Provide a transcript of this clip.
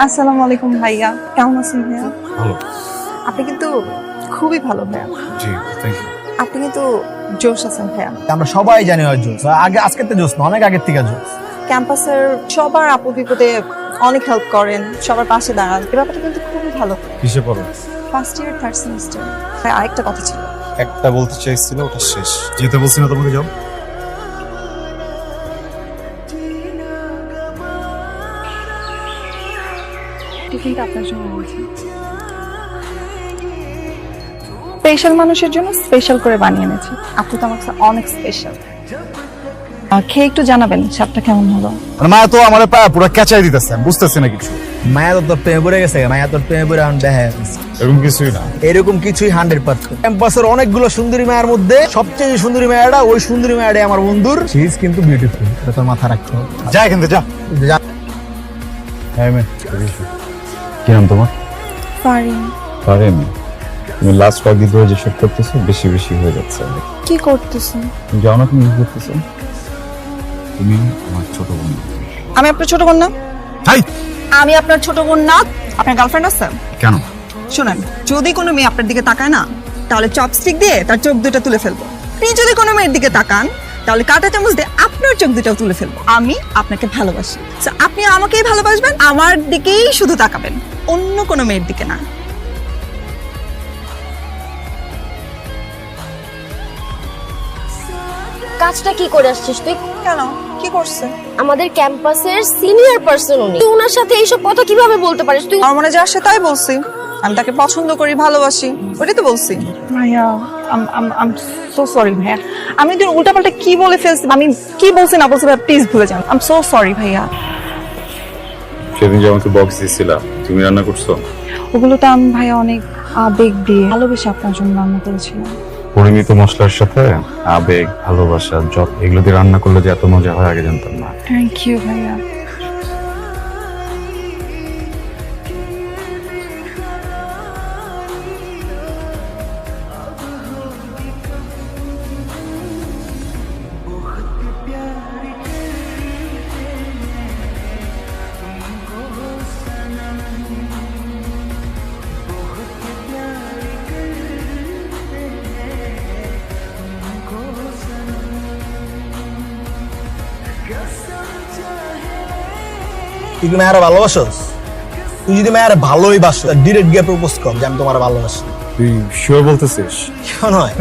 আসসালামু আলাইকুম ভাইয়া, কেমন আছেন ভাইয়া? ভালো। আপনি কিন্তু খুবই ভালো ভাইয়া। জি, থ্যাংক ইউ। আপনি কিন্তু জোশ আছেন ভাইয়া। আমরা সবাই জানি হয় জোস, আগে আজকের তো জোস না, অনেক আগের থেকে জোস। ক্যাম্পাসের সবার আপদ বিপদে অনেক হেল্প করেন, সবার পাশে দাঁড়ান, এই ব্যাপারটা কিন্তু খুবই ভালো। কিসে পড়ো? First year third semester. ভাই আরেকটা কথা ছিল। একটা বলতে চাইছিল, ওটা শেষ। যেতে বলছি না তোমাকে, যাও। টিফিনটা আপনার জন্য এনেছি। স্পেশাল মানুষের জন্য স্পেশাল করে বানিয়ে এনেছি। আপনি তো আমার কাছে অনেক স্পেশাল। খেয়ে একটু জানাবেন স্বাদটা কেমন হলো। মানে মায়া তো আমার পায়ে পুরো ক্যাচাই দিতেছে, আমি বুঝতেছি না কিছু। মায়া তো তোর প্রেমে পড়ে গেছে, মায়া তোর প্রেমে পড়ে এখন দেখা এরকম কিছুই না। এরকম কিছুই 100%। ক্যাম্পাসের অনেকগুলো সুন্দরী মায়ের মধ্যে সবচেয়ে সুন্দরী মায়াটা, ওই সুন্দরী মায়াটাই আমার বন্ধুর। শি ইজ কিন্তু বিউটিফুল, এটা তোর মাথা রাখতে হবে। যা এখান থেকে, যা। যা। হ্যাঁ মেয়ে, কি নাম তোমার? পারিন। পারেন। তুমি লাস্ট কয়েকদিন ধরে যেসব করতেছো বেশি বেশি হয়ে যাচ্ছে। কি করতেছেন? তুমি যাও না, তুমি কি করতেছো? তুমি আমার ছোট বোন। আমি আপনার ছোট বোন না। হাই, আমি আপনার ছোট বোন না। আপনার গার্লফ্রেন্ড আছে? কেন? শুনেন, যদি কোনো মেয়ে আপনার দিকে তাকায় না, তাহলে চপস্টিক দিয়ে তার চোখ দুটো তুলে ফেলবো। আপনি যদি কোনো মেয়ের দিকে তাকান, তাহলে কাঁটা চামচ দিয়ে আপনার চোখ দুটাও তুলে ফেলবো। আমি আপনাকে ভালোবাসি, So, আপনি আমাকেই ভালোবাসবেন, আমার দিকেই শুধু তাকাবেন, অন্য কোনো মেয়ের দিকে না। কাজটা কি করে আসছিস তুই? কেন, কি করছে? আমাদের ক্যাম্পাসের সিনিয়র পার্সন উনি, তুই ওনার সাথে এইসব কথা কিভাবে বলতে পারিস তুই? আমার মনে যা আসে তাই বলছি। আমি তাকে পছন্দ করি, ভালোবাসি, ওটাই তো বলছি। ভাইয়া, আম সো সরি ভাইয়া। আমি তো উল্টাপাল্টা কি বলে ফেলছি, আমি কি বলছি না বলছি ভাইয়া, প্লিজ ভুলে যান। আম সো সরি ভাইয়া। সেদিন যে আমাকে বক্স দিয়েছিলা, তুমি রান্না করছো? ওগুলো তো আমি ভাইয়া অনেক আবেগ দিয়ে ভালোবেসে আপনার জন্য রান্না করেছিলাম। পরিমিত মশলার সাথে আবেগ, ভালোবাসা, যত এগুলো দিয়ে রান্না করলে যে এত মজা হয় আগে জানতাম না। থ্যাংক ইউ ভাইয়া। তুই কি মায়ারা ভালোবাসোস? তুই যদি মায়ারা ভালোই বাসো, ডিরেক্ট গিয়ে প্রপোজ কর যে আমি তোমার ভালোবাসি। তুই শিওর বলতেছিস? কেন নয়?